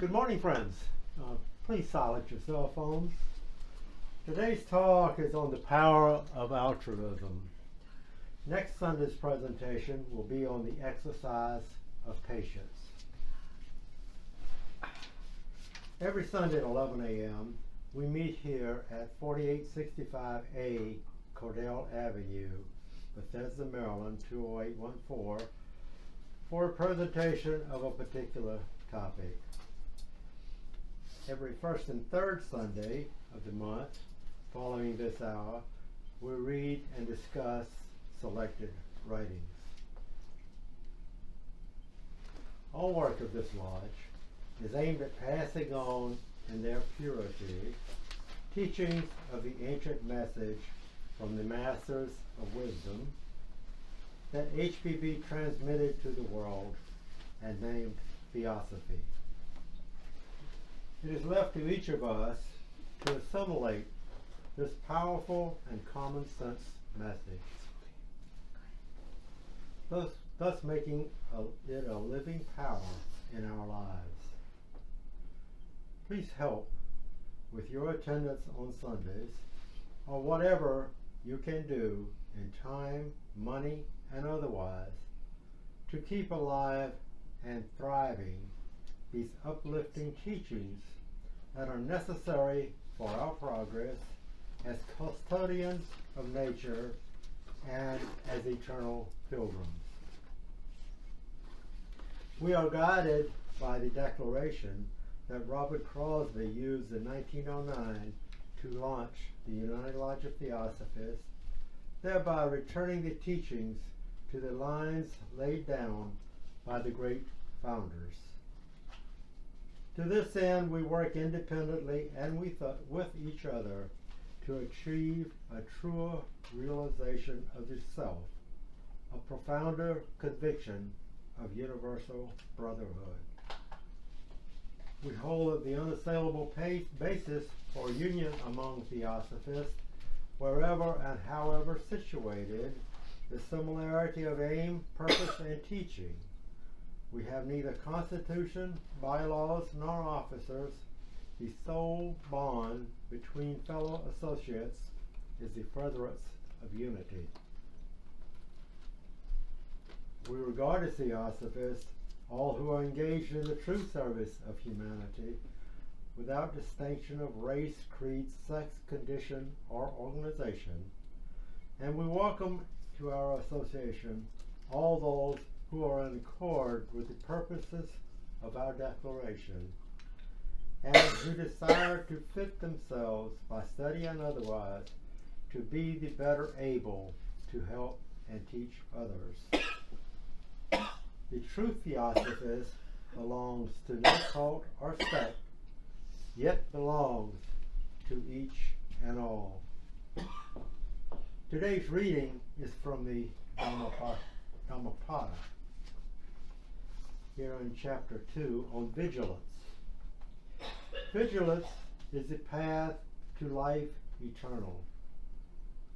Good morning, friends. Please silence your cell phones. Today's talk is on the power of altruism. Next Sunday's presentation will be on the exercise of patience. Every Sunday at 11 a.m., we meet here at 4865A Cordell Avenue, Bethesda, Maryland, 20814, for a presentation of a particular topic. Every first and third Sunday of the month, following this hour, we read and discuss selected writings. All work of this lodge is aimed at passing on in their purity teachings of the ancient message from the Masters of Wisdom that HPB transmitted to the world and named Theosophy. It is left to each of us to assimilate this powerful and common sense message, thus making it a living power in our lives. Please help with your attendance on Sundays, or whatever you can do in time, money, and otherwise, to keep alive and thriving these uplifting teachings that are necessary for our progress as custodians of nature and as eternal pilgrims. We are guided by the declaration that Robert Crosby used in 1909 to launch the United Lodge of Theosophists, thereby returning the teachings to the lines laid down by the great founders. To this end, we work independently and with each other to achieve a truer realization of the self, a profounder conviction of universal brotherhood. We hold that the unassailable basis for union among Theosophists, wherever and however situated, the similarity of aim, purpose, and teaching. We have neither constitution, bylaws, nor officers. The sole bond between fellow associates is the furtherance of unity. We regard as Theosophists all who are engaged in the true service of humanity without distinction of race, creed, sex, condition, or organization, and we welcome to our association all those who are in accord with the purposes of our declaration and who desire to fit themselves by study and otherwise to be the better able to help and teach others. The true Theosophist belongs to no cult or sect, yet belongs to each and all. Today's reading is from the Dhammapada, here in chapter 2 on vigilance. Vigilance is the path to life eternal.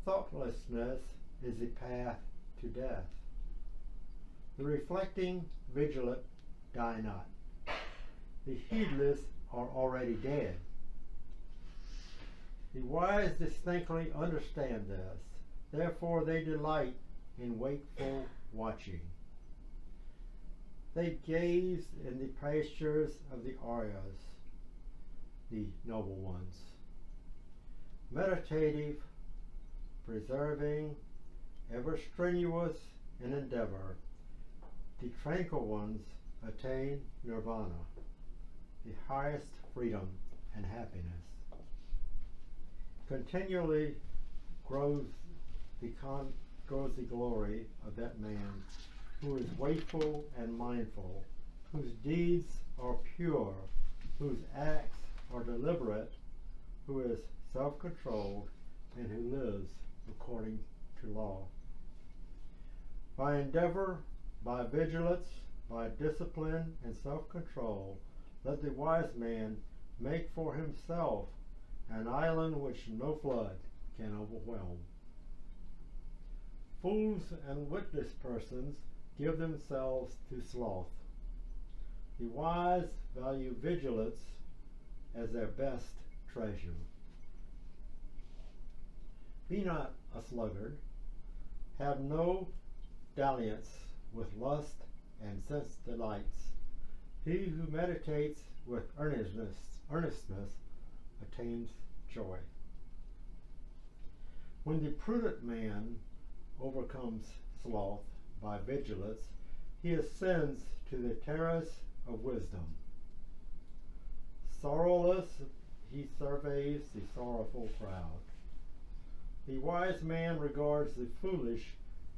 Thoughtlessness is the path to death. The reflecting vigilant die not. The heedless are already dead. The wise distinctly understand this. Therefore they delight in wakeful watching. They gaze in the pastures of the Aryas, the noble ones. Meditative, preserving, ever strenuous in endeavor, the tranquil ones attain nirvana, the highest freedom and happiness. Continually grows the glory of that man who is wakeful and mindful, whose deeds are pure, whose acts are deliberate, who is self-controlled, and who lives according to law. By endeavor, by vigilance, by discipline and self-control, let the wise man make for himself an island which no flood can overwhelm. Fools and witless persons give themselves to sloth. The wise value vigilance as their best treasure. Be not a sluggard. Have no dalliance with lust and sense delights. He who meditates with earnestness attains joy. When the prudent man overcomes sloth by vigilance, he ascends to the terrace of wisdom. Sorrowless, he surveys the sorrowful crowd. The wise man regards the foolish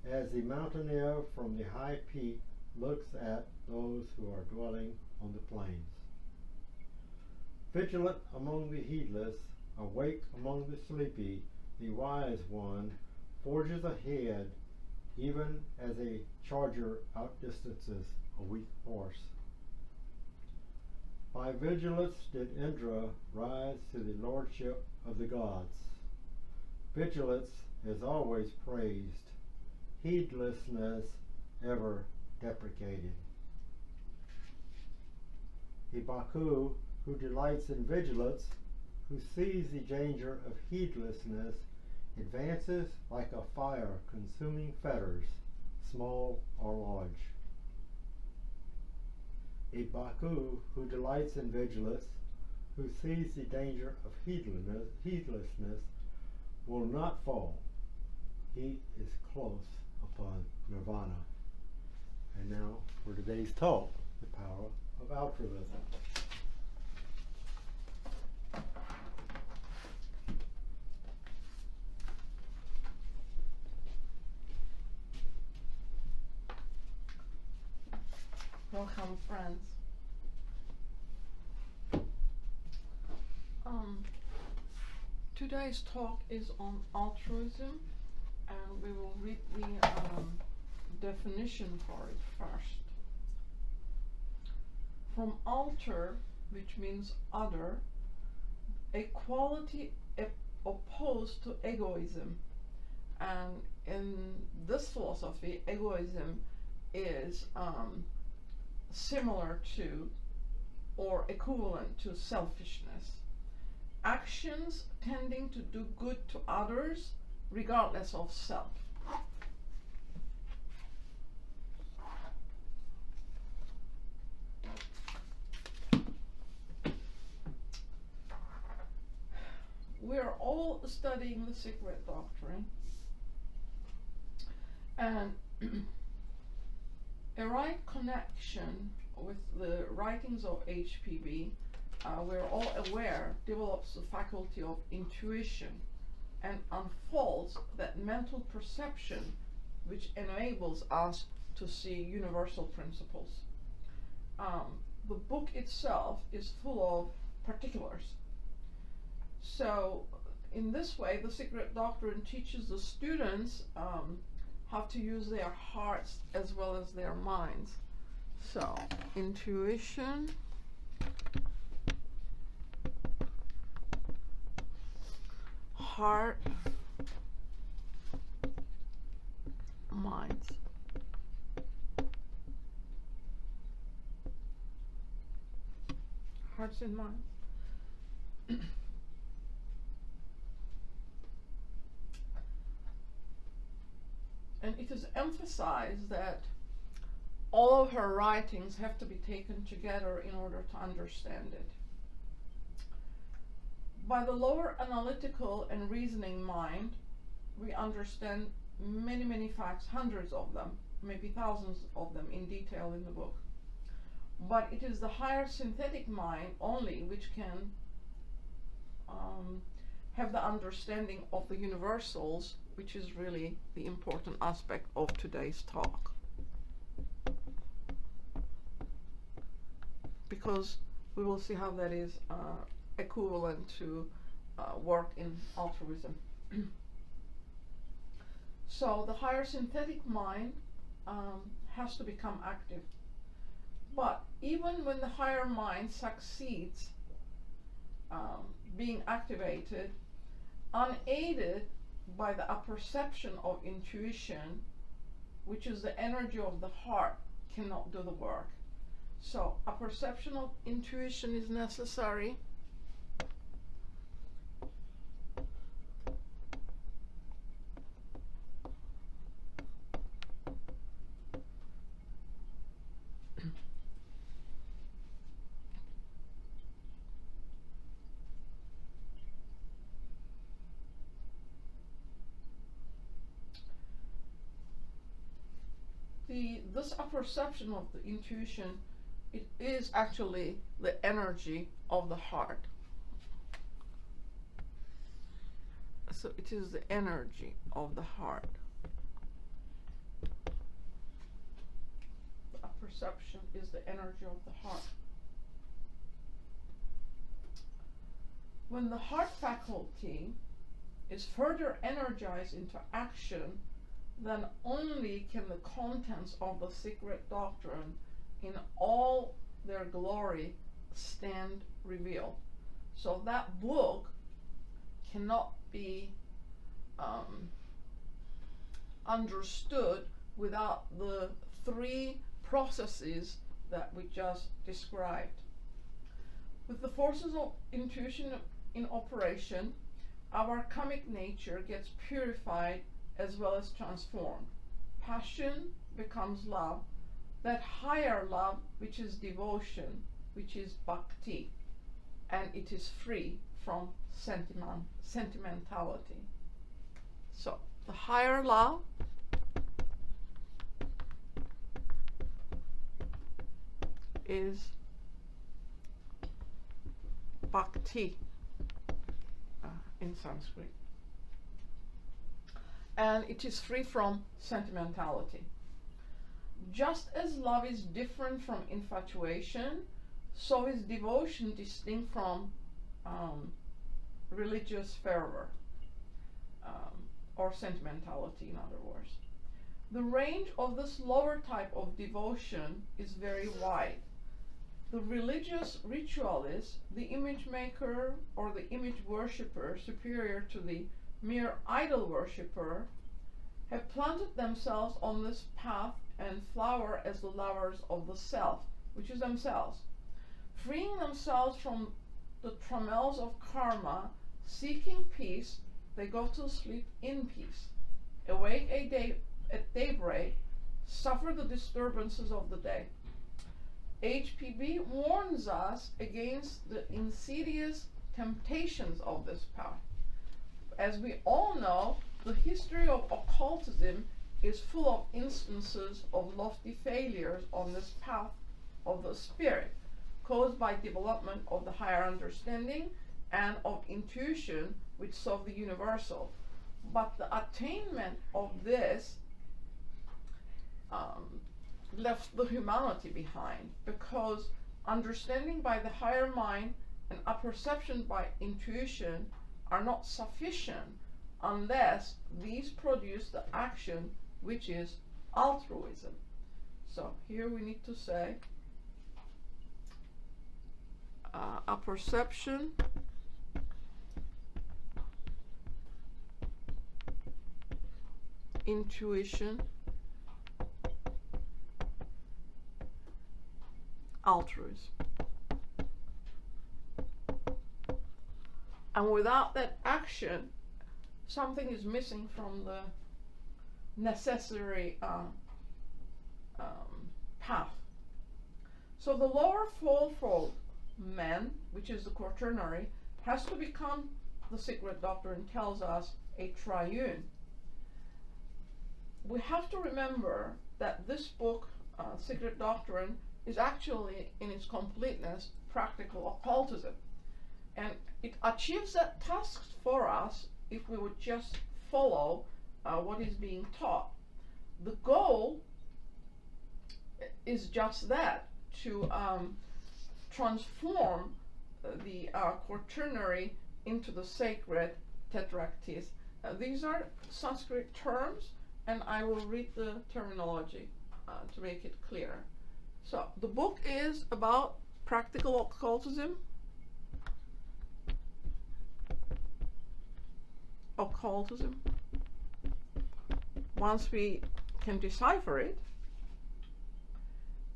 as the mountaineer from the high peak looks at those who are dwelling on the plains. Vigilant among the heedless, awake among the sleepy, the wise one forges ahead even as a charger outdistances a weak horse. By vigilance did Indra rise to the lordship of the gods. Vigilance is always praised, heedlessness ever deprecated. A bhikkhu who delights in vigilance, who sees the danger of heedlessness, advances like a fire consuming fetters, small or large. A bhikkhu who delights in vigilance, who sees the danger of heedlessness, will not fall. He is close upon nirvana. And now for today's talk, the power of altruism. Welcome, friends. Today's talk is on altruism, and we will read the definition for it first. From alter, which means other, a quality opposed to egoism. And in this philosophy, egoism is similar to or equivalent to selfishness. Actions tending to do good to others regardless of self. We're all studying the Secret Doctrine, and a right connection with the writings of HPB, we're all aware, develops the faculty of intuition and unfolds that mental perception which enables us to see universal principles. The book itself is full of particulars. So in this way, the Secret Doctrine teaches the students how to use their hearts as well as their minds. So, intuition, heart, minds. Hearts and minds. And it is emphasized that all of her writings have to be taken together in order to understand it. By the lower analytical and reasoning mind, we understand many, many facts, hundreds of them, maybe thousands of them in detail in the book. But it is the higher synthetic mind only which can have the understanding of the universals, which is really the important aspect of today's talk. Because we will see how that is equivalent to work in altruism. So the higher synthetic mind has to become active. But even when the higher mind succeeds being activated, unaided by the apperception of intuition, which is the energy of the heart, cannot do the work. So a perception of intuition is necessary. This apperception of the intuition, it is actually the energy of the heart. So it is the energy of the heart. The apperception is the energy of the heart. When the heart faculty is further energized into action, then only can the contents of the Secret Doctrine in all their glory stand revealed. So that book cannot be understood without the three processes that we just described. With the forces of intuition in operation, our karmic nature gets purified as well as transformed. Passion becomes love, that higher love which is devotion, which is bhakti, and it is free from sentimentality. So the higher love is bhakti in Sanskrit. And it is free from sentimentality. Just as love is different from infatuation, so is devotion distinct from religious fervor, or sentimentality, in other words. The range of this lower type of devotion is very wide. The religious ritualist, the image maker, or the image worshipper superior to the mere idol worshipper, have planted themselves on this path and flower as the lovers of the self, which is themselves. Freeing themselves from the trammels of karma, seeking peace, they go to sleep in peace. Awake at daybreak, suffer the disturbances of the day. HPB warns us against the insidious temptations of this path. As we all know, the history of occultism is full of instances of lofty failures on this path of the spirit, caused by development of the higher understanding and of intuition which solve the universal. But the attainment of this left the humanity behind, because understanding by the higher mind and apperception by intuition are not sufficient unless these produce the action which is altruism. So here we need to say apperception intuition, altruism. And without that action, something is missing from the necessary path. So the lower fourfold man, which is the Quaternary, has to become, the Secret Doctrine tells us, a triune. We have to remember that this book, Secret Doctrine, is actually, in its completeness, practical occultism. And it achieves that task for us if we would just follow what is being taught. The goal is just that, to transform the Quaternary into the sacred Tetraktrys. These are Sanskrit terms, and I will read the terminology to make it clear. So the book is about practical occultism. Once we can decipher it,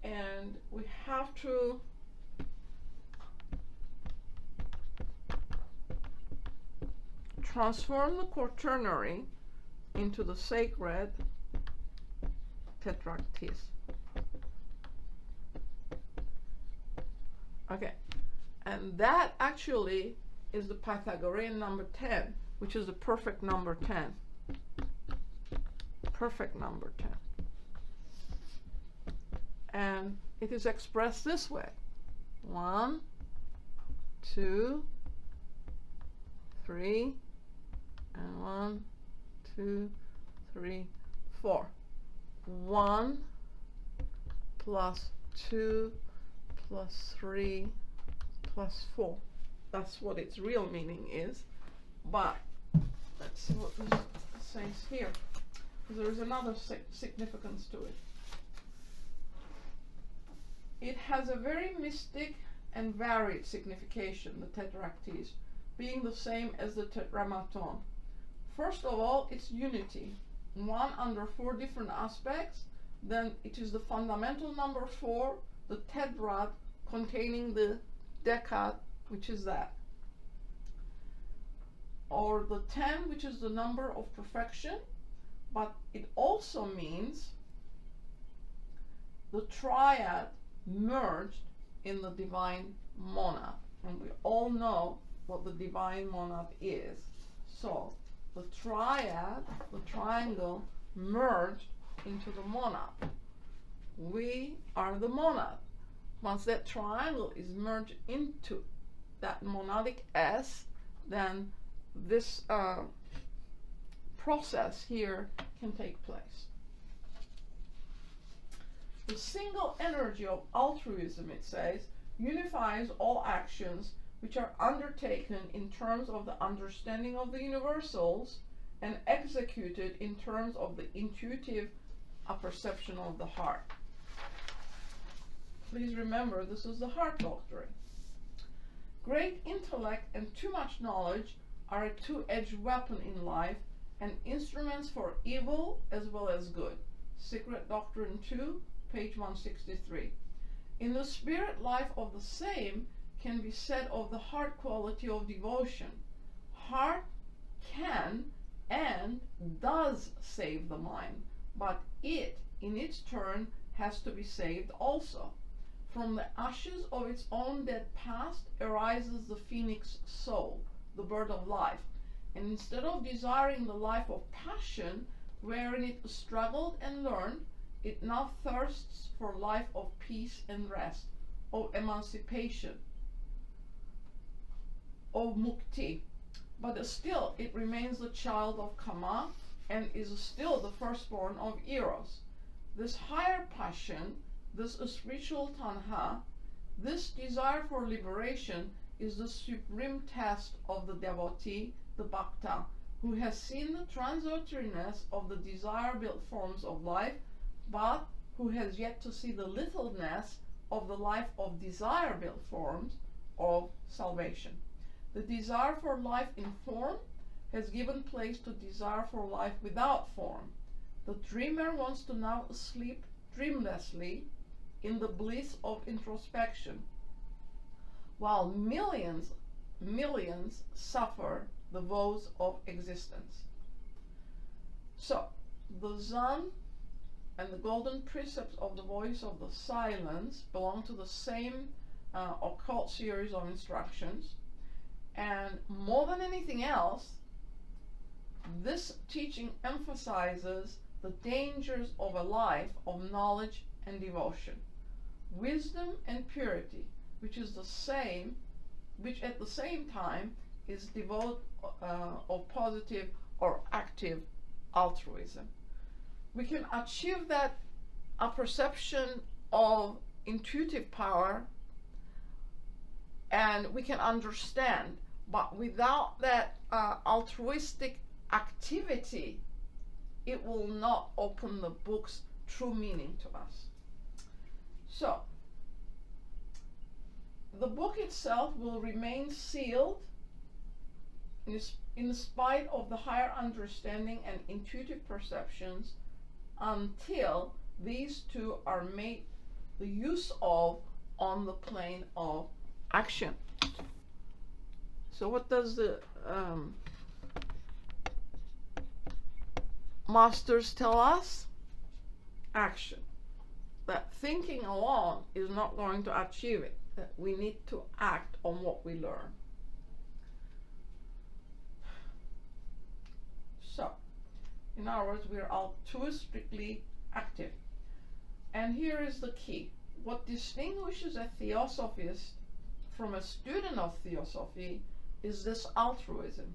and we have to transform the Quaternary into the sacred Tetraktrys. Okay, and that actually is the Pythagorean number 10, which is the perfect number 10. Perfect number 10. And it is expressed this way: 1, 2, 3, and 1, 2, 3, 4. 1 plus 2 plus 3 plus 4. That's what its real meaning is. But let's see what this says here. There is another significance to it. It has a very mystic and varied signification, the Tetraktrys, being the same as the Tetragrammaton. First of all, it's unity, one under 4 different aspects. Then it is the fundamental number 4, the tetrad, containing the decad, which is that, or the 10, which is the number of perfection. But it also means the triad merged in the divine monad, and we all know what the divine monad is. So the triad, the triangle, merged into the monad. We are the monad. Once that triangle is merged into that monadic S, then this process here can take place. The single energy of altruism, it says, unifies all actions which are undertaken in terms of the understanding of the universals and executed in terms of the intuitive apperception of the heart. Please remember, this is the heart doctrine. Great intellect and too much knowledge are a two-edged weapon in life and instruments for evil as well as good. Secret Doctrine 2, page 163. In the spirit life of the same can be said of the heart quality of devotion. Heart can and does save the mind, but it, in its turn, has to be saved also. From the ashes of its own dead past arises the phoenix soul, the bird of life, and instead of desiring the life of passion, wherein it struggled and learned, it now thirsts for life of peace and rest, of emancipation, of mukti. But still it remains the child of Kama and is still the firstborn of Eros. This higher passion, this spiritual tanha, this desire for liberation is the supreme test of the devotee, the bhakta, who has seen the transitoriness of the desire-built forms of life, but who has yet to see the littleness of the life of desire-built forms of salvation. The desire for life in form has given place to desire for life without form. The dreamer wants to now sleep dreamlessly in the bliss of introspection, while millions suffer the woes of existence. So, the Zen and the golden precepts of the voice of the silence belong to the same occult series of instructions, and more than anything else, this teaching emphasizes the dangers of a life of knowledge and devotion, wisdom and purity, which at the same time is devoid of positive or active altruism. We can achieve that perception of intuitive power, and we can understand, but without that altruistic activity, it will not open the book's true meaning to us. So, the book itself will remain sealed in spite of the higher understanding and intuitive perceptions until these two are made the use of on the plane of action. So what does the masters tell us? Action. That thinking alone is not going to achieve it. That we need to act on what we learn. So, in other words, we are altruistically active. And here is the key. What distinguishes a theosophist from a student of theosophy is this altruism.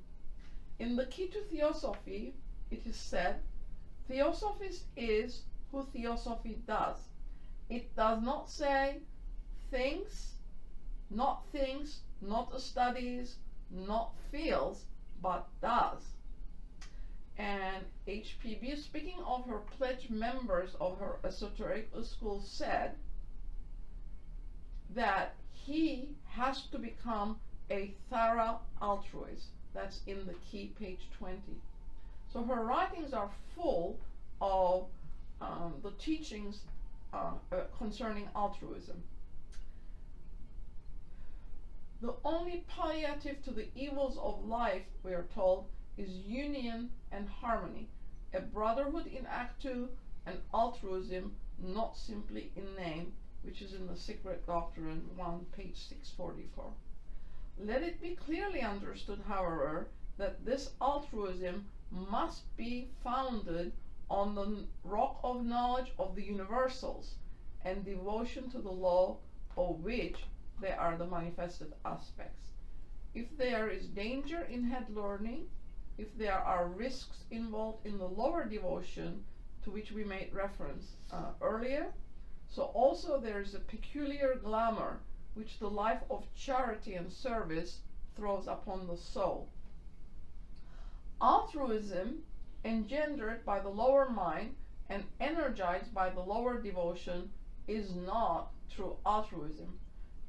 In the key to theosophy, it is said, theosophist is who theosophy does. It does not say things, not studies, not feels, but does. And HPB, speaking of her pledged members of her esoteric school, said that he has to become a thorough altruist. That's in the key, page 20. So her writings are full of the teachings concerning altruism. The only palliative to the evils of life, we are told, is union and harmony, a brotherhood in act 2, and altruism not simply in name, which is in the Secret Doctrine 1, page 644. Let it be clearly understood, however, that this altruism must be founded on the rock of knowledge of the universals and devotion to the law of which they are the manifested aspects. If there is danger in head learning, if there are risks involved in the lower devotion to which we made reference earlier, so also there is a peculiar glamour which the life of charity and service throws upon the soul. Altruism, engendered by the lower mind and energized by the lower devotion, is not true altruism.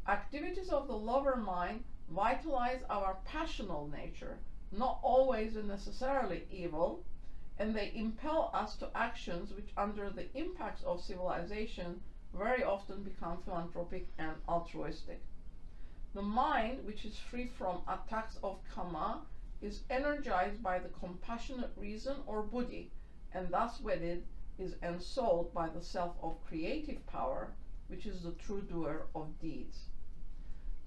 Activities of the lower mind vitalize our passional nature, not always and necessarily evil, and they impel us to actions which, under the impacts of civilization, very often become philanthropic and altruistic. The mind, which is free from attacks of kama, is energized by the compassionate reason or buddhi, and thus wedded is ensouled by the self of creative power, which is the true doer of deeds.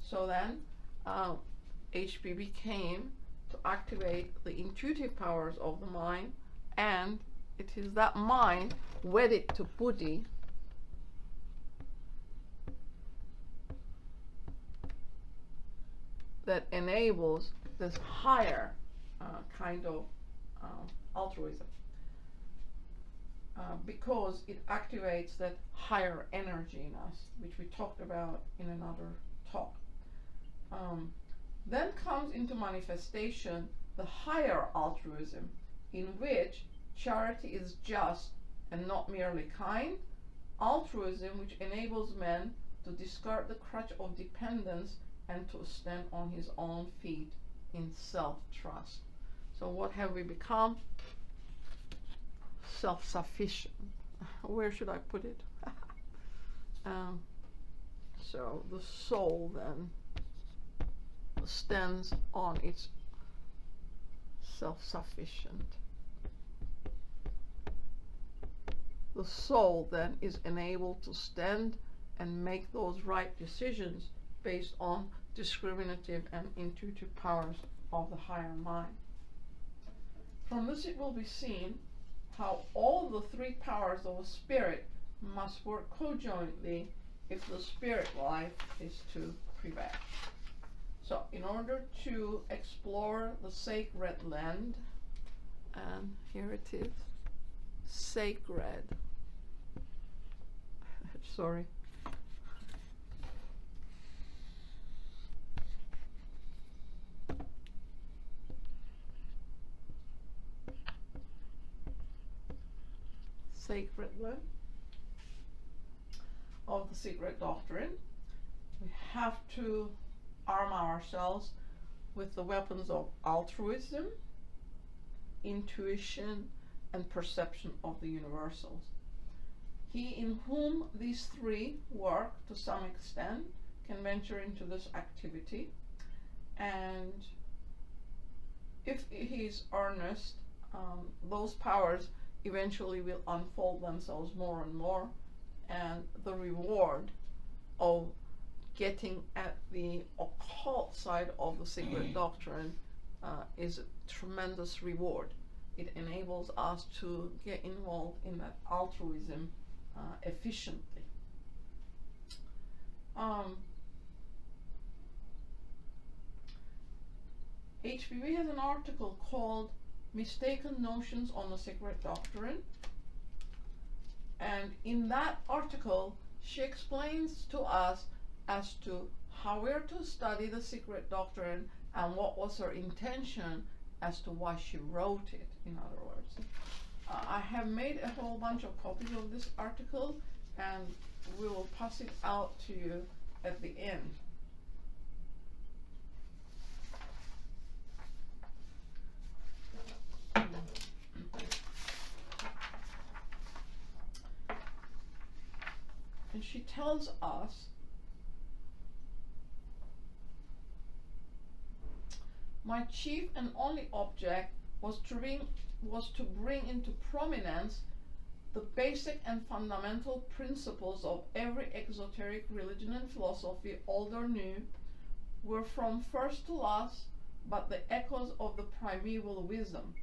So then, HPB came to activate the intuitive powers of the mind, and it is that mind wedded to buddhi that enables this higher kind of altruism, because it activates that higher energy in us, which we talked about in another talk. Then comes into manifestation the higher altruism, in which charity is just and not merely kind, altruism which enables man to discard the crutch of dependence and to stand on his own feet in self-trust. So what have we become? Self-sufficient. Where should I put it? So the soul then stands on its self-sufficient. The soul then is enabled to stand and make those right decisions based on discriminative and intuitive powers of the higher mind. From this it will be seen how all the three powers of a spirit must work conjointly if the spirit life is to prevail. So in order to explore the sacred land, and here it is, sacred, sorry, sacred land of the Secret Doctrine, we have to arm ourselves with the weapons of altruism, intuition, and perception of the universals. He in whom these three work to some extent can venture into this activity, and if he is earnest, those powers eventually will unfold themselves more and more, and the reward of getting at the occult side of the Secret Doctrine is a tremendous reward. It enables us to get involved in that altruism efficiently. HPB has an article called Mistaken Notions on the Secret Doctrine, and in that article she explains to us as to how we're to study the Secret Doctrine and what was her intention as to why she wrote it, in other words. I have made a whole bunch of copies of this article, and we will pass it out to you at the end. And she tells us, my chief and only object was to bring into prominence the basic and fundamental principles of every exoteric religion and philosophy, old or new, were from first to last but the echoes of the primeval wisdom.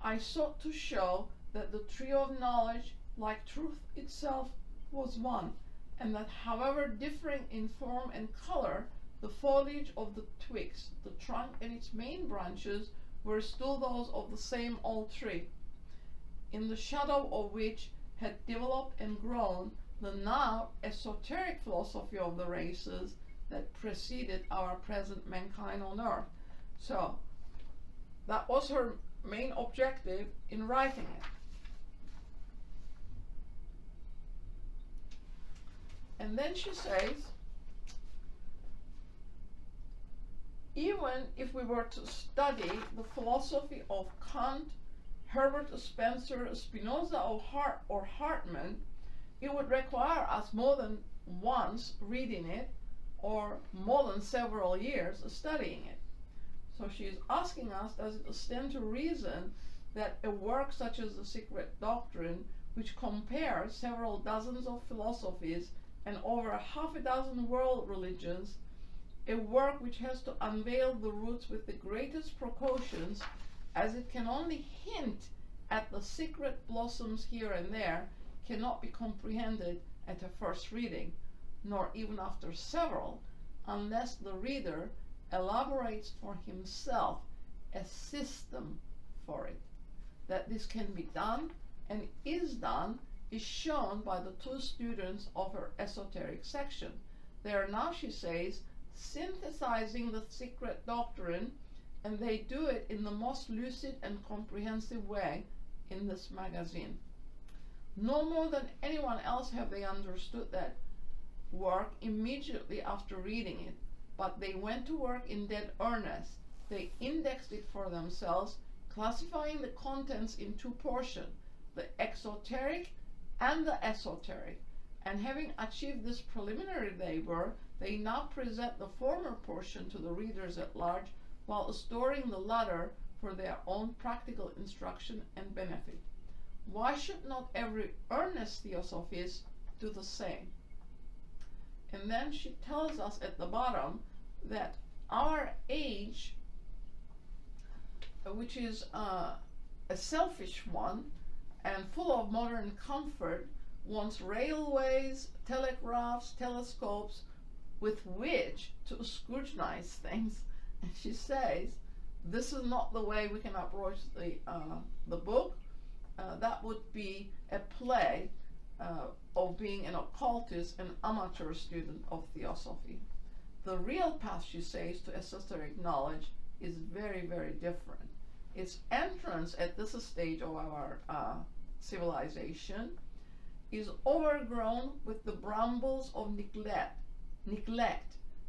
I sought to show that the tree of knowledge, like truth itself, was one, and that however differing in form and color, the foliage of the twigs, the trunk and its main branches were still those of the same old tree, in the shadow of which had developed and grown the now esoteric philosophy of the races that preceded our present mankind on earth. So that was her main objective in writing it. And then she says, even if we were to study the philosophy of Kant, Herbert Spencer, Spinoza, or Hartman, it would require us more than once reading it, or more than several years studying it. So she is asking us, does it stand to reason that a work such as the Secret Doctrine, which compares several dozens of philosophies and over half a dozen world religions, a work which has to unveil the roots with the greatest precautions, as it can only hint at the secret blossoms here and there, cannot be comprehended at a first reading, nor even after several, unless the reader elaborates for himself a system for it. That this can be done and is done is shown by the two students of her esoteric section. They are now, she says, synthesizing the Secret Doctrine, and they do it in the most lucid and comprehensive way in this magazine. No more than anyone else have they understood that work immediately after reading it, but they went to work in dead earnest. They indexed it for themselves, classifying the contents in two portions, the exoteric and the esoteric. And having achieved this preliminary labor, they now present the former portion to the readers at large, while storing the latter for their own practical instruction and benefit. Why should not every earnest theosophist do the same? And then she tells us at the bottom that our age, which is a selfish one and full of modern comfort, wants railways, telegraphs, telescopes with which to scrutinize things. And she says, this is not the way we can approach the book. That would be a play of being an occultist, an amateur student of theosophy. The real path, she says, to esoteric knowledge is very, very different. Its entrance at this stage of our civilization is overgrown with the brambles of neglect.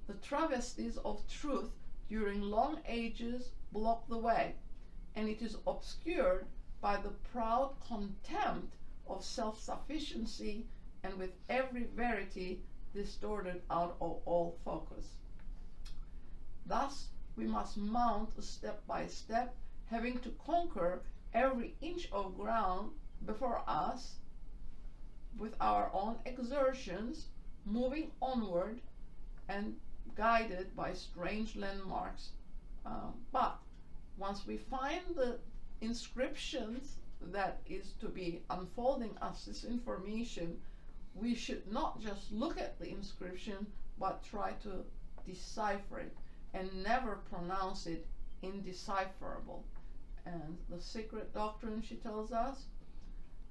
The travesties of truth during long ages block the way, and it is obscured by the proud contempt of self-sufficiency, and with every verity distorted out of all focus. Thus, we must mount step by step, having to conquer every inch of ground before us with our own exertions, moving onward and guided by strange landmarks. But once we find the inscriptions that is to be unfolding us this information, we should not just look at the inscription, but try to decipher it and never pronounce it indecipherable. And the Secret Doctrine, she tells us,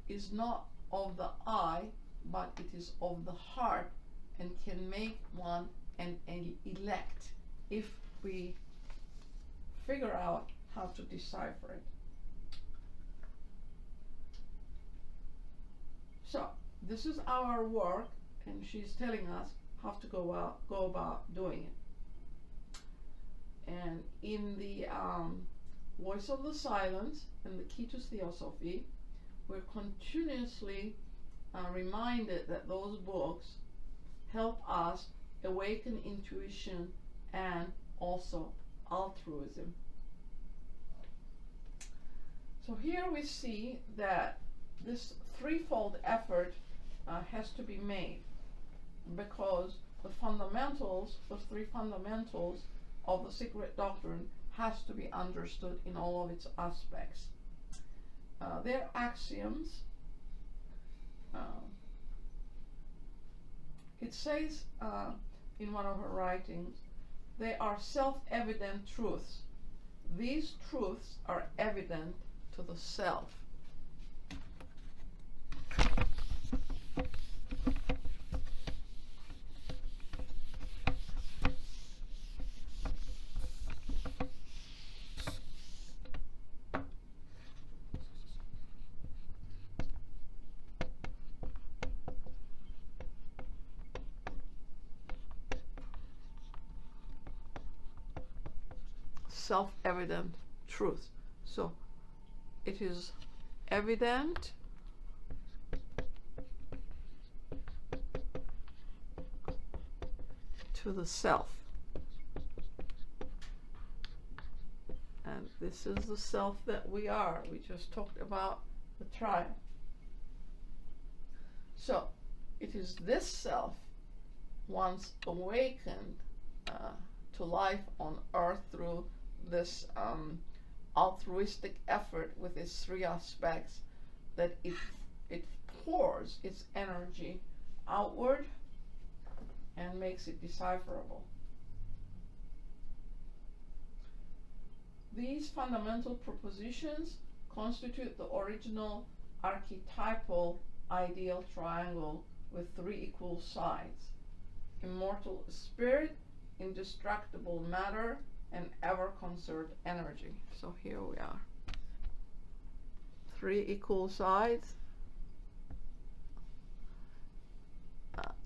is not of the eye, but it is of the heart, and can make one an elect if we figure out how to decipher it. So this is our work, and she's telling us how to go about doing it. And in the Voice of the Silence and the Key to Theosophy, we're continuously reminded that those books help us awaken intuition and also altruism. So here we see that this threefold effort has to be made, because the fundamentals, the three fundamentals of the Secret Doctrine has to be understood in all of its aspects. Their axioms, it says in one of her writings, they are self-evident truths. These truths are evident to the self. Self-evident truth. So it is evident to the self. And this is the self that we are. We just talked about the trial. So it is this self, once awakened to life on earth through this altruistic effort with its three aspects, that it pours its energy outward and makes it decipherable. These fundamental propositions constitute the original archetypal ideal triangle with three equal sides: immortal spirit, indestructible matter, and ever conserved energy. So here we are. Three equal sides.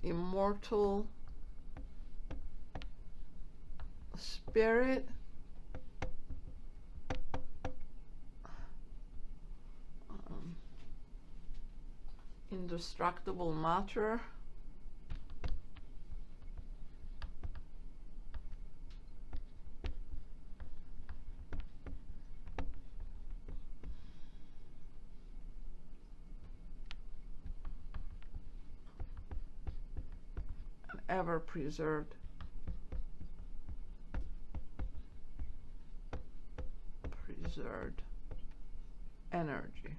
Immortal spirit, indestructible matter, ever preserved energy.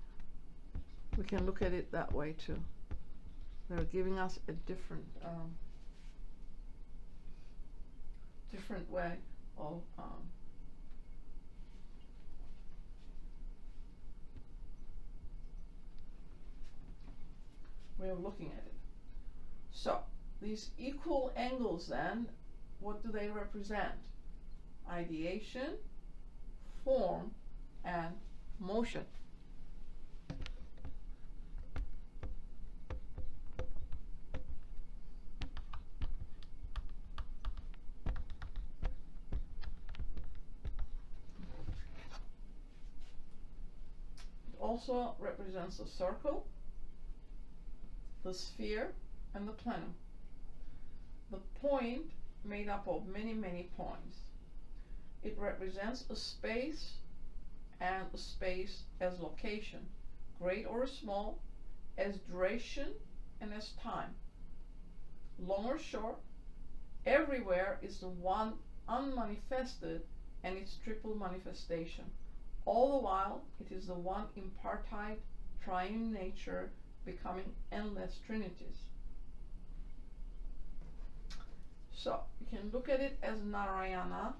We can look at it that way too. They're giving us a different way of looking at it. So these equal angles then, what do they represent? Ideation, form, and motion. It also represents a circle, the sphere, and the plenum. The point made up of many, many points. It represents a space, and a space as location, great or small, as duration and as time. Long or short, everywhere is the one unmanifested and its triple manifestation. All the while, it is the one impartite triune nature becoming endless trinities. So you can look at it as Narayana,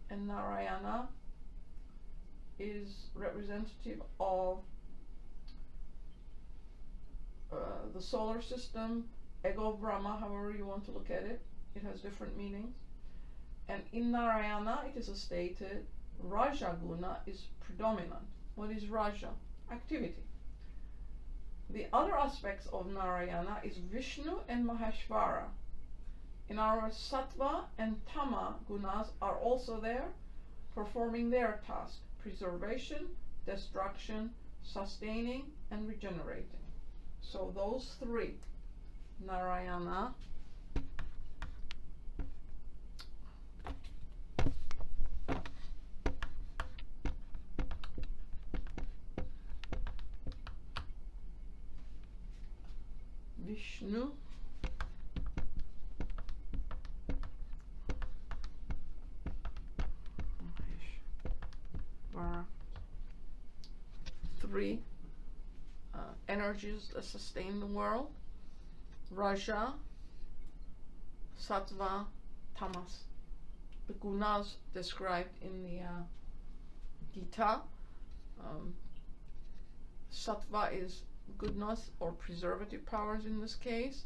and Narayana is representative of the solar system, ego Brahma, however you want to look at it. It has different meanings. And in Narayana, it is stated Raja Guna is predominant. What is Raja? Activity. The other aspects of Narayana is Vishnu and Maheshvara. In our Sattva and Tama gunas are also there, performing their task: preservation, destruction, sustaining, and regenerating. So those three, Narayana, Vishnu, Maheshvara, three energies that sustain the world: Raja, Sattva, Tamas. The gunas described in the Gita. Sattva is goodness or preservative powers in this case,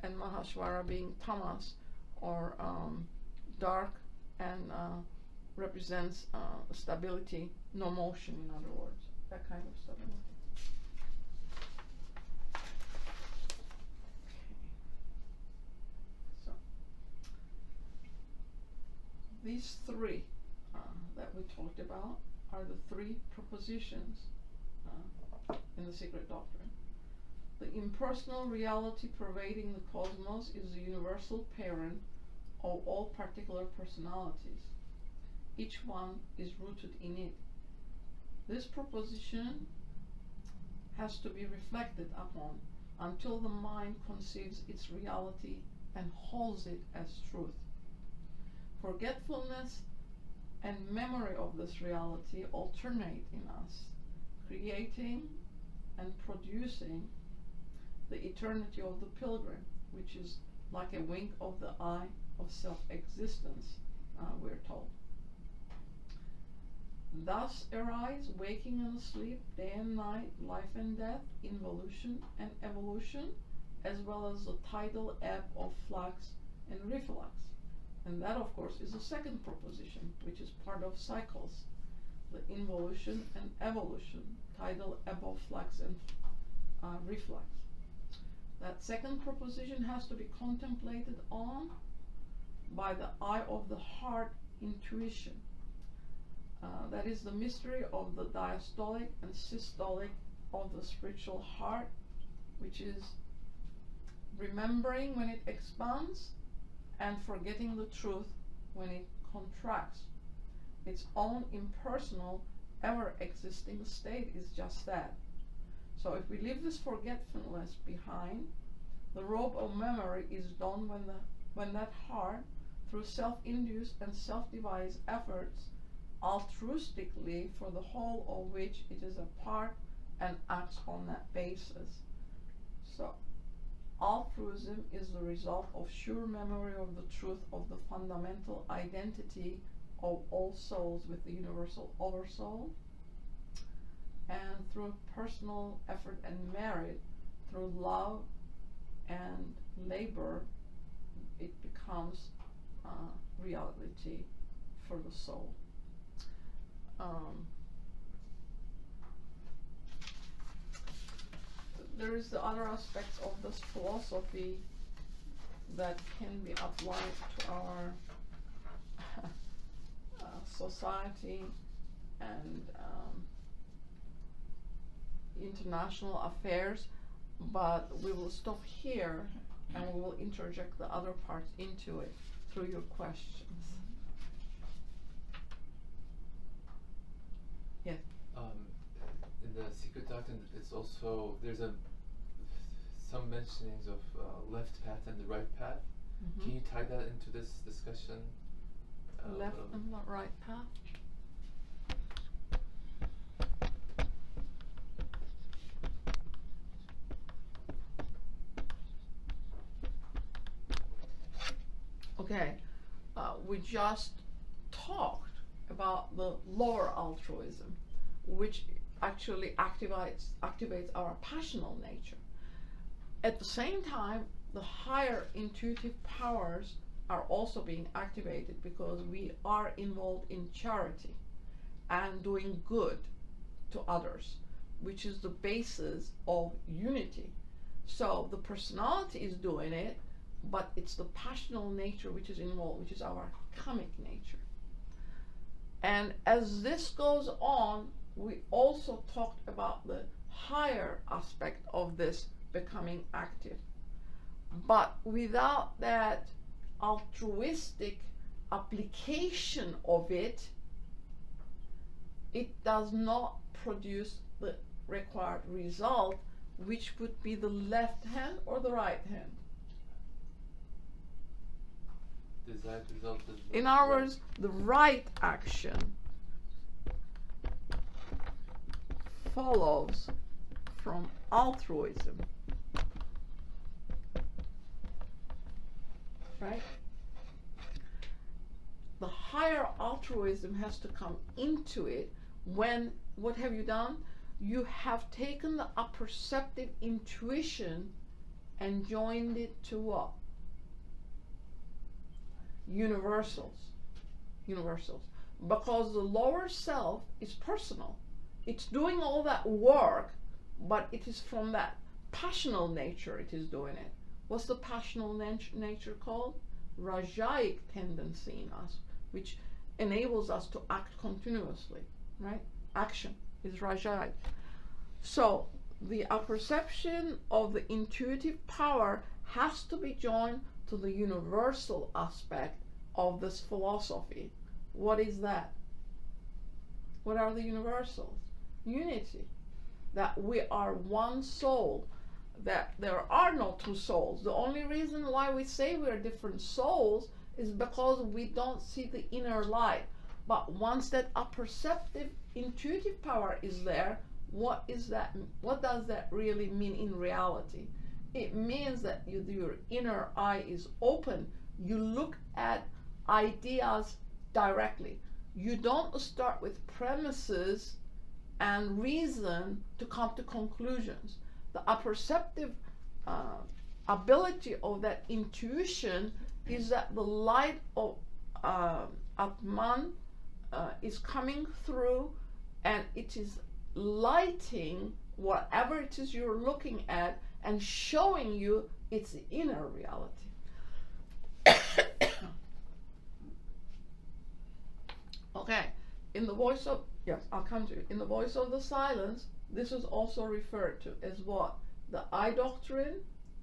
and Maheshvara being Tamas, or dark, and represents stability, no motion, in other words, that kind of stability. So these three that we talked about are the three propositions in the Secret Doctrine. The impersonal reality pervading the cosmos is the universal parent of all particular personalities. Each one is rooted in it. This proposition has to be reflected upon until the mind conceives its reality and holds it as truth. Forgetfulness and memory of this reality alternate in us, creating and producing the eternity of the pilgrim, which is like a wink of the eye of self-existence, we're told. Thus arise waking and asleep, day and night, life and death, involution and evolution, as well as the tidal ebb of flux and reflux. And that, of course, is the second proposition, which is part of cycles: the involution and evolution, tidal ebb of flux and reflux. That second proposition has to be contemplated on by the eye of the heart intuition. That is the mystery of the diastolic and systolic of the spiritual heart, which is remembering when it expands and forgetting the truth when it contracts. Its own impersonal, ever-existing state is just that. So if we leave this forgetfulness behind, the robe of memory is donned when that heart, through self-induced and self-devised efforts, altruistically for the whole of which it is a part, and acts on that basis. So altruism is the result of sure memory of the truth of the fundamental identity of all souls with the universal oversoul, and through personal effort and merit, through love and labor, it becomes reality for the soul. There is the other aspects of this philosophy that can be applied to our society and international affairs. but we will stop here and we will interject the other parts into it through your questions. Yes. In the Secret Doctrine, it's also there's some mentionings of left path and the right path. Mm-hmm. Can you tie that into this discussion? Left and the right path. Okay, we just talked about the lower altruism, which actually activates our passional nature. At the same time, the higher intuitive powers are also being activated because we are involved in charity and doing good to others, which is the basis of unity. So the personality is doing it, but it's the passional nature which is involved, which is our karmic nature. And as this goes on, we also talked about the higher aspect of this becoming active. But without that altruistic application of it, it does not produce the required result, which would be the left hand or the right hand. Desired result is In other words, the right action follows from altruism. Right? The higher altruism has to come into it when, what have you done? You have taken the apperceptive intuition and joined it to what? Universals. Because the lower self is personal. It's doing all that work, but it is from that passional nature it is doing it. What's the passional nature called? Rajaic tendency in us, which enables us to act continuously, right? Action is Rajaic. So the apperception of the intuitive power has to be joined to the universal aspect of this philosophy. What is that? What are the universals? Unity. That we are one soul. That there are no two souls. The only reason why we say we are different souls is because we don't see the inner light. But once that apperceptive intuitive power is there, what is that? What does that really mean in reality? It means that your inner eye is open. You look at ideas directly. You don't start with premises and reason to come to conclusions. The apperceptive ability of that intuition is that the light of Atman is coming through, and it is lighting whatever it is you're looking at and showing you its inner reality. Okay, in the voice of, yes, I'll come to it. In the voice of the silence, this is also referred to as what? The eye doctrine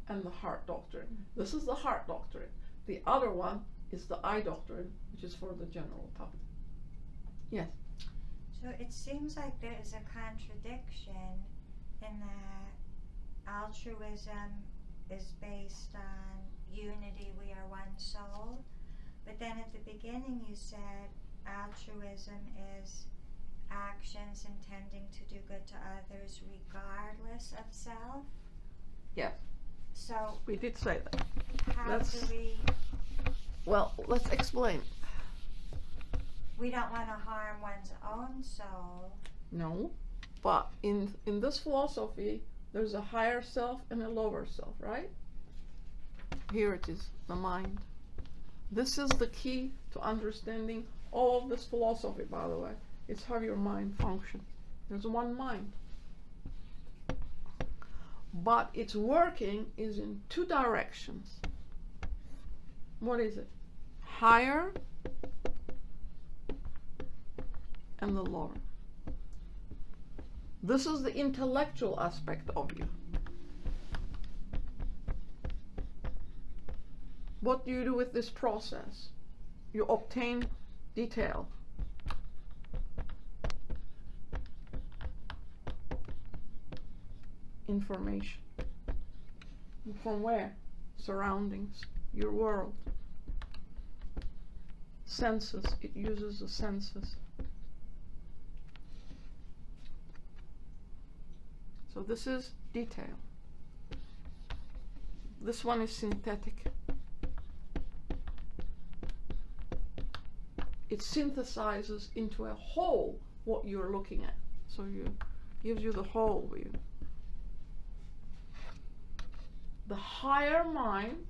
and the heart doctrine. This is the heart doctrine. The other one is the eye doctrine, which is for the general public. Yes? So it seems like there is a contradiction in that altruism is based on unity, we are one soul. But then at the beginning you said altruism is actions intending to do good to others regardless of self. Yes. So We did say that. how do we... Well, let's explain. We don't want to harm one's own soul. No, but in this philosophy, there's a higher self and a lower self, right? Here it is, the mind. This is the key to understanding all of this philosophy, by the way. It's how your mind functions. There's one mind. But its working is in two directions. What is it? Higher and the lower. This is the intellectual aspect of you. What do you do with this process? You obtain detail. Information. From where? Surroundings, your world. Senses, it uses the senses. So this is detail. This one is synthetic. It synthesizes into a whole what you're looking at. So gives you the whole view. The higher mind,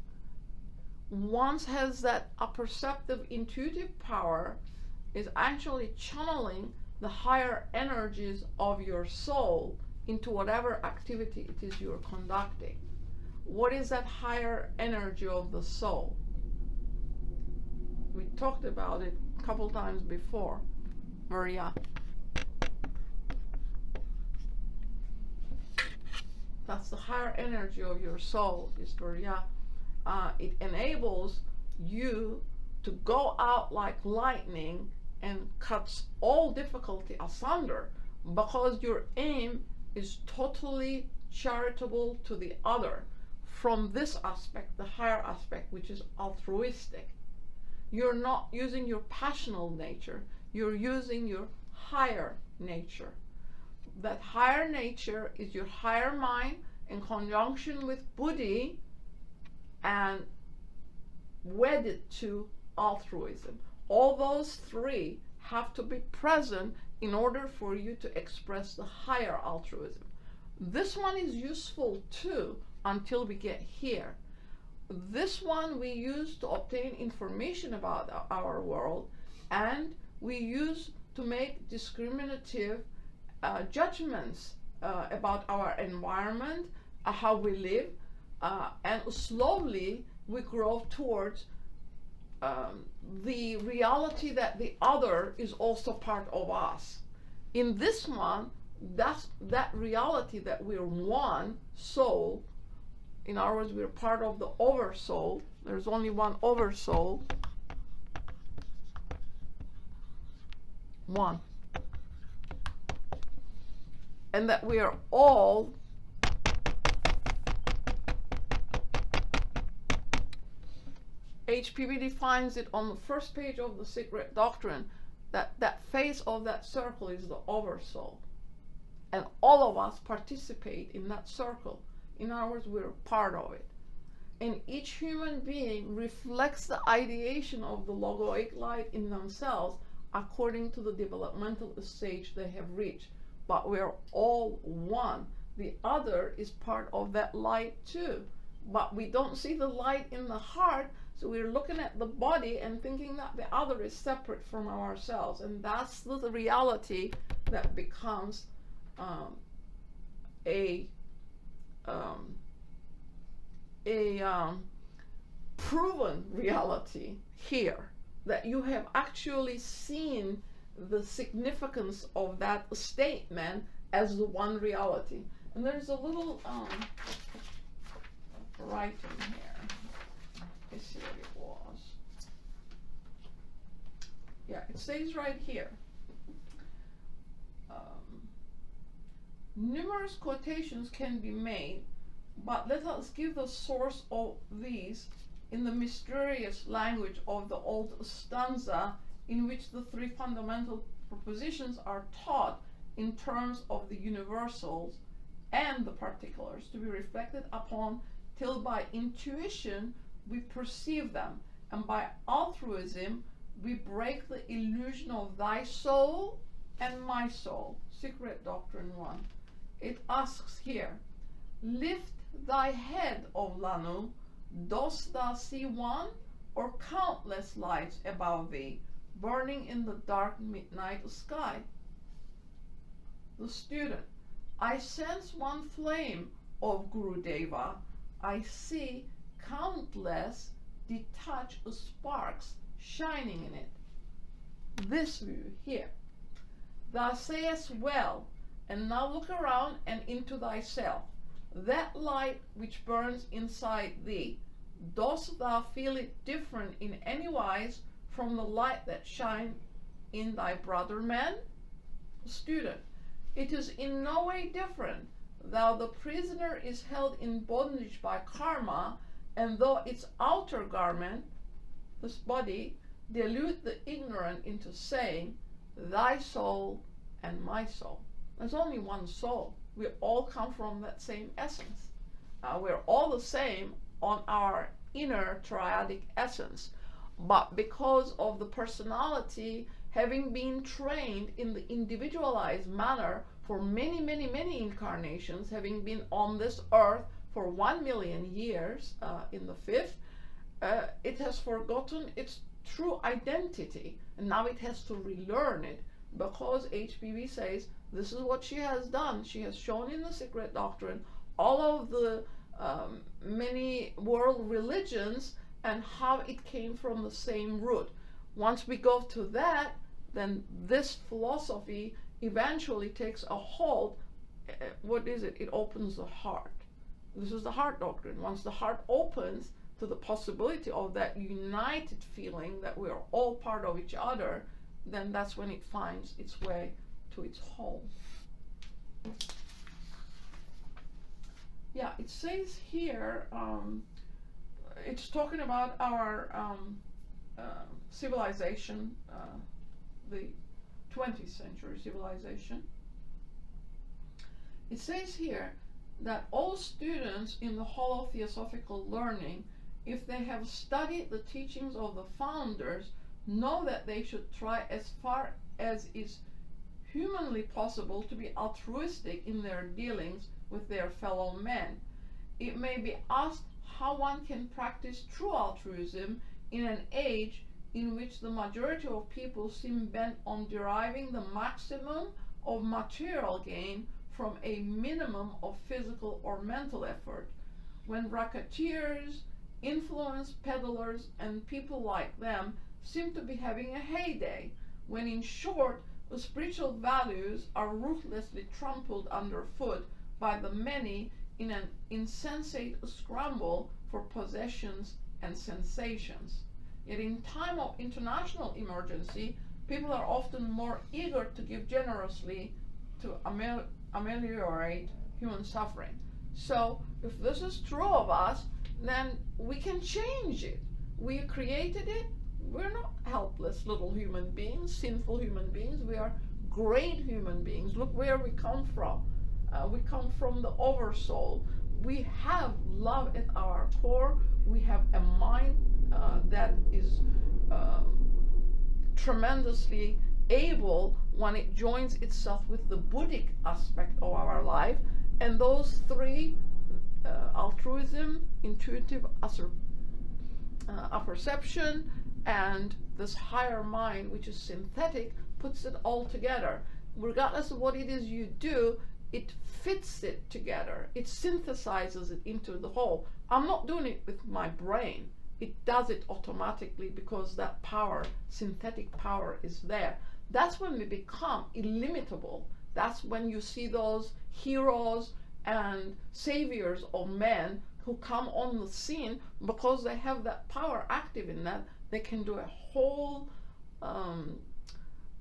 once has that apperceptive intuitive power, is actually channeling the higher energies of your soul into whatever activity it is you're conducting. What is that higher energy of the soul? We talked about it a couple times before. Maria. That's the higher energy of your soul, is Maria. It enables you to go out like lightning and cuts all difficulty asunder, because your aim is totally charitable to the other from this aspect, the higher aspect, which is altruistic. You're not using your passional nature, you're using your higher nature. That higher nature is your higher mind in conjunction with Buddhi and wedded to altruism. All those three have to be present in order for you to express the higher altruism. This one is useful too until we get here. This one we use to obtain information about our world, and we use to make discriminative judgments about our environment, how we live, and slowly we grow towards the reality that the other is also part of us. In this one, that's that reality that we're one soul. In other words, we're part of the oversoul. There's only one oversoul. One. And that we are all HPB defines it on the first page of the Secret Doctrine, that face of that circle is the oversoul. And all of us participate in that circle. In other words, we're part of it. And each human being reflects the ideation of the logoic light in themselves according to the developmental stage they have reached. But we're all one. The other is part of that light too. But we don't see the light in the heart, so we're looking at the body and thinking that the other is separate from ourselves. And that's the reality that becomes a proven reality here, that you have actually seen the significance of that statement as the one reality. And there's a little writing here. Let's see what it was. Yeah, it stays right here. Numerous quotations can be made, but let us give the source of these in the mysterious language of the old stanza, in which the three fundamental propositions are taught in terms of the universals and the particulars to be reflected upon, till by intuition we perceive them, and by altruism we break the illusion of thy soul and my soul. Secret Doctrine 1. It asks here, lift thy head, O Lanu, dost thou see one or countless lights above thee, burning in the dark midnight sky? The student, I sense one flame of Gurudeva. I see countless detached sparks shining in it. This view here. Thou sayest well, and now look around and into thyself. That light which burns inside thee, Dost thou feel it different in any wise from the light that shine in thy brother man? Student, it is in no way different. Though the prisoner is held in bondage by karma, and though its outer garment, this body, delude the ignorant into saying, thy soul and my soul. There's only one soul. We all come from that same essence. We're all the same on our inner triadic essence. But because of the personality having been trained in the individualized manner for many, many, many incarnations, having been on this earth for 1 million years in the fifth, it has forgotten its true identity, and now it has to relearn it, because HPV says this is what she has done. She has shown in the Secret Doctrine all of the many world religions and how it came from the same root. Once we go to that, then this philosophy eventually takes a hold. What is it? It opens the heart. This is the heart doctrine. Once the heart opens to the possibility of that united feeling that we're all part of each other, then that's when it finds its way to its home. Yeah, it says here, it's talking about our civilization, the 20th century civilization. It says here that all students in the Hall of Theosophical Learning, if they have studied the teachings of the founders, know that they should try as far as is humanly possible to be altruistic in their dealings with their fellow men. It may be asked how one can practice true altruism in an age in which the majority of people seem bent on deriving the maximum of material gain from a minimum of physical or mental effort, when racketeers, influence peddlers, and people like them seem to be having a heyday, when in short, the spiritual values are ruthlessly trampled underfoot by the many in an insensate scramble for possessions and sensations. Yet in time of international emergency, people are often more eager to give generously to ameliorate human suffering. So if this is true of us, then we can change it. We created it. We're not helpless little human beings, sinful human beings. We are great human beings. Look where we come from. We come from the oversoul. We have love at our core. We have a mind that is tremendously able when it joins itself with the Buddhic aspect of our life. And those three, altruism, intuitive apperception, and this higher mind, which is synthetic, puts it all together. Regardless of what it is you do, it fits it together. It synthesizes it into the whole. I'm not doing it with my brain. It does it automatically because that power, synthetic power, is there. That's when we become illimitable. That's when you see those heroes and saviors of men who come on the scene, because they have that power active in that. They can do a whole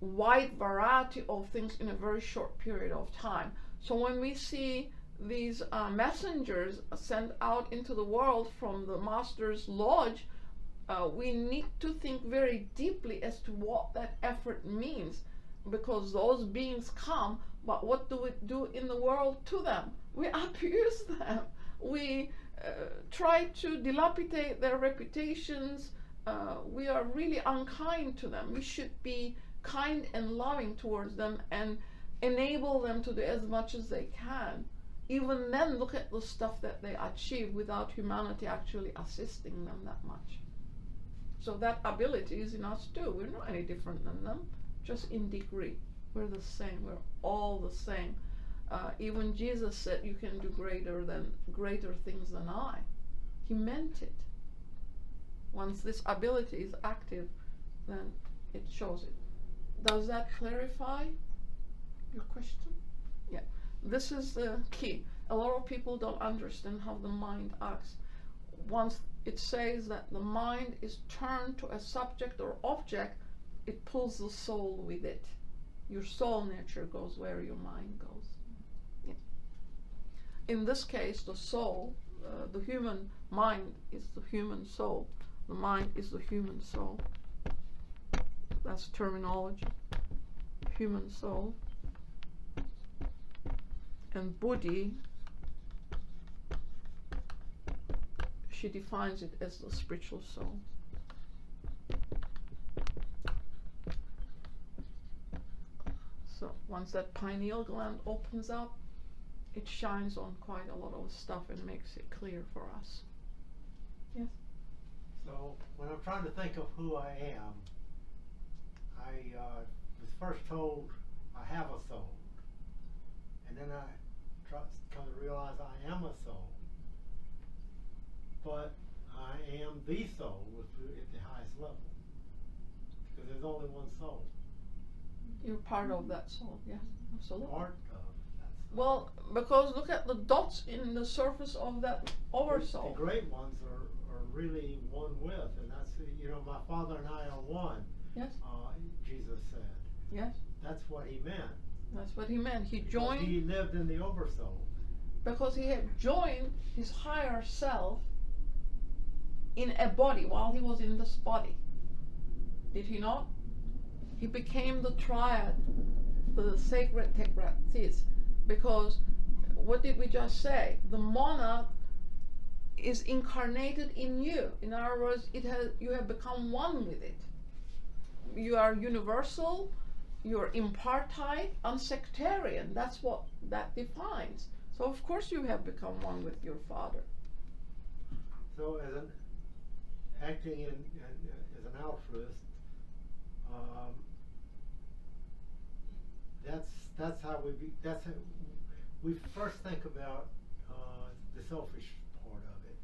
wide variety of things in a very short period of time. So when we see these messengers sent out into the world from the Master's Lodge, we need to think very deeply as to what that effort means, because those beings come, but what do we do in the world to them? We abuse them. We try to dilapidate their reputations. We are really unkind to them. We should be kind and loving towards them and enable them to do as much as they can. Even then, look at the stuff that they achieve without humanity actually assisting them that much. So that ability is in us too. We're not any different than them, just in degree. We're the same. We're all the same. Even Jesus said, you can do greater things than I. He meant it. Once this ability is active, then it shows it. Does that clarify your question? Yeah. This is the key. A lot of people don't understand how the mind acts. Once it says that the mind is turned to a subject or object, it pulls the soul with it. Your soul nature goes where your mind goes. Yeah. In this case, the soul, the human mind is the human soul. The mind is the human soul. That's terminology. Human soul. And Buddhi, she defines it as the spiritual soul. So once that pineal gland opens up, it shines on quite a lot of stuff and makes it clear for us. Yes? So when I'm trying to think of who I am, I was first told I have a soul. And then I come to realize I am a soul. But I am the soul at the highest level. Because there's only one soul. You're part of that soul, yes, absolutely. Part of that soul. Well, because look at the dots in the surface of that oversoul. The great ones are really one with, and that's, my Father and I are one. Yes. Jesus said. Yes. That's what he meant. That's what he meant. He Because joined. he lived in the oversoul. Because he had joined his higher self in a body while he was in this body. Did he not? He became the triad, the sacred Tetraktrys, because what did we just say? The monad is incarnated in you. In other words, you have become one with it. You are universal, you're impartite, unsectarian. That's what that defines. So of course you have become one with your Father. So as acting as an altruist, that's how we first think about the selfish part of it.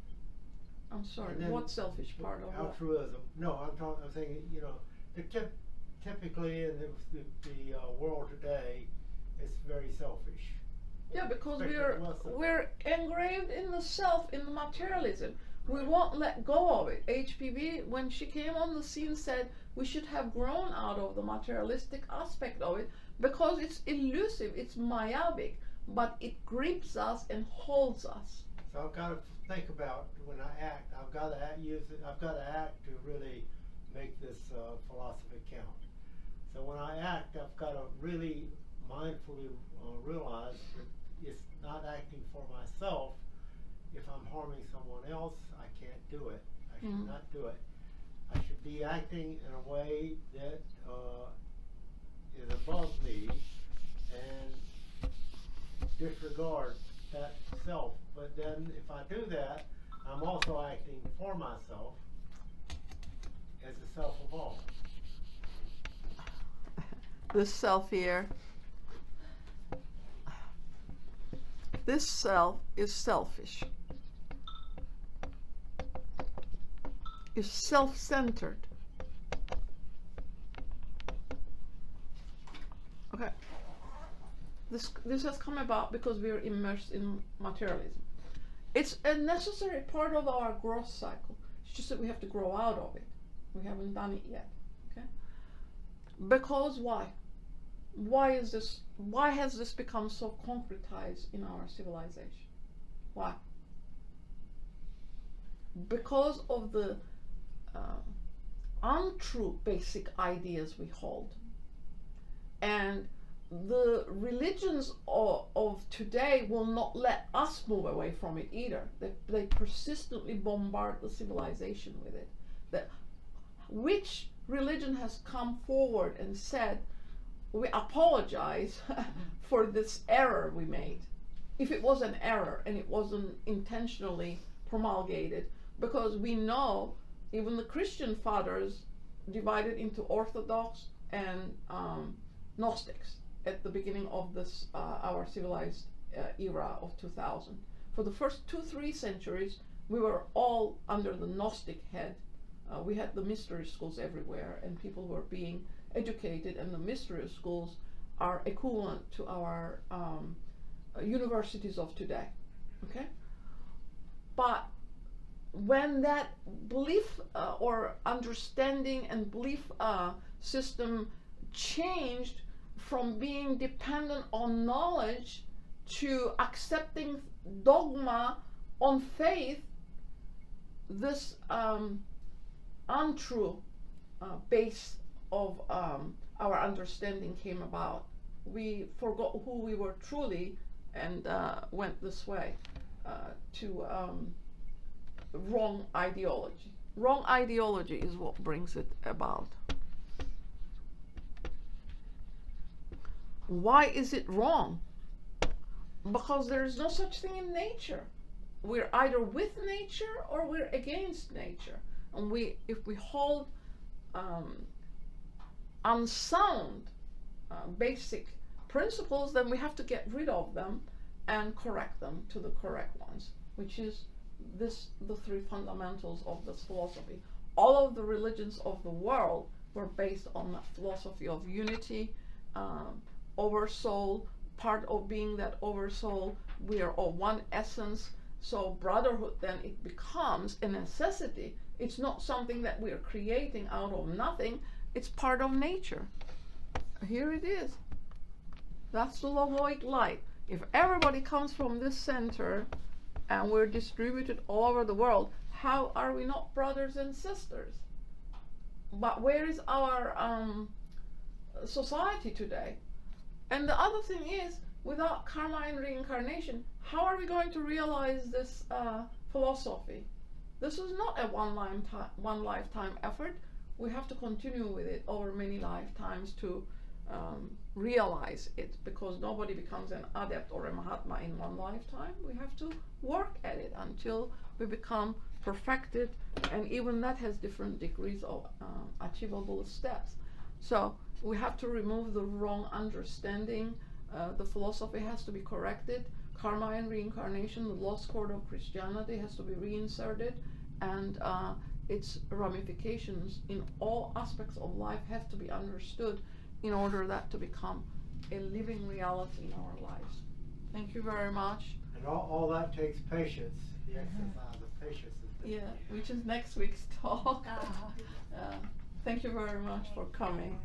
I'm sorry, And then what selfish part of what? altruism? No, I'm saying, typically in the world today, it's very selfish. Yeah, because Especially less of- we're engraved in the self, in the materialism. We won't let go of it. HPV, when she came on the scene, said we should have grown out of the materialistic aspect of it because it's elusive, it's myopic, but it grips us and holds us. So I've got to think about when I act. I've got to act to really make this philosophy count. So when I act, I've got to really mindfully realize that it's not acting for myself. If I'm harming someone else, I can't do it. I should not do it. I should be acting in a way that is above me and disregard that self. But then if I do that, I'm also acting for myself as the self of all. This self here, this self is selfish. Is self-centered. Okay. This has come about because we are immersed in materialism. It's a necessary part of our growth cycle. It's just that we have to grow out of it. We haven't done it yet. Okay? Because why? Why has this become so concretized in our civilization? Why? Because of the untrue basic ideas we hold. And the religions of today will not let us move away from it either. They persistently bombard the civilization with it. Which religion has come forward and said, we apologize for this error we made? If it was an error and it wasn't intentionally promulgated, because we know even the Christian fathers divided into Orthodox and Gnostics at the beginning of this our civilized era of 2000. For the first 2-3 centuries, we were all under the Gnostic head. We had the mystery schools everywhere, and people were being educated, and the mystery schools are equivalent to our universities of today. Okay, but when that belief or understanding and belief system changed from being dependent on knowledge to accepting dogma on faith, this untrue base of our understanding came about. We forgot who we were truly and went this way to wrong ideology. Wrong ideology is what brings it about. Why is it wrong? Because there is no such thing in nature. We're either with nature or we're against nature. And if we hold unsound basic principles, then we have to get rid of them and correct them to the correct ones, which is the three fundamentals of this philosophy. All of the religions of the world were based on the philosophy of unity, oversoul, part of being that oversoul, we are all one essence. So brotherhood, then it becomes a necessity. It's not something that we are creating out of nothing. It's part of nature. Here it is. That's the logoic light. If everybody comes from this center and we're distributed all over the world, how are we not brothers and sisters? But where is our society today? And the other thing is, without karma and reincarnation, how are we going to realize this philosophy? This is not a one lifetime effort. We have to continue with it over many lifetimes to realize it, because nobody becomes an adept or a mahatma in one lifetime. We have to work at it until we become perfected, and even that has different degrees of achievable steps. So we have to remove the wrong understanding. The philosophy has to be corrected. Karma and reincarnation, the lost cord of Christianity, has to be reinserted, and its ramifications in all aspects of life have to be understood in order that to become a living reality in our lives. Thank you very much. And all that takes patience. The exercise of patience is Yeah, which is next week's talk. Thank you very much for coming.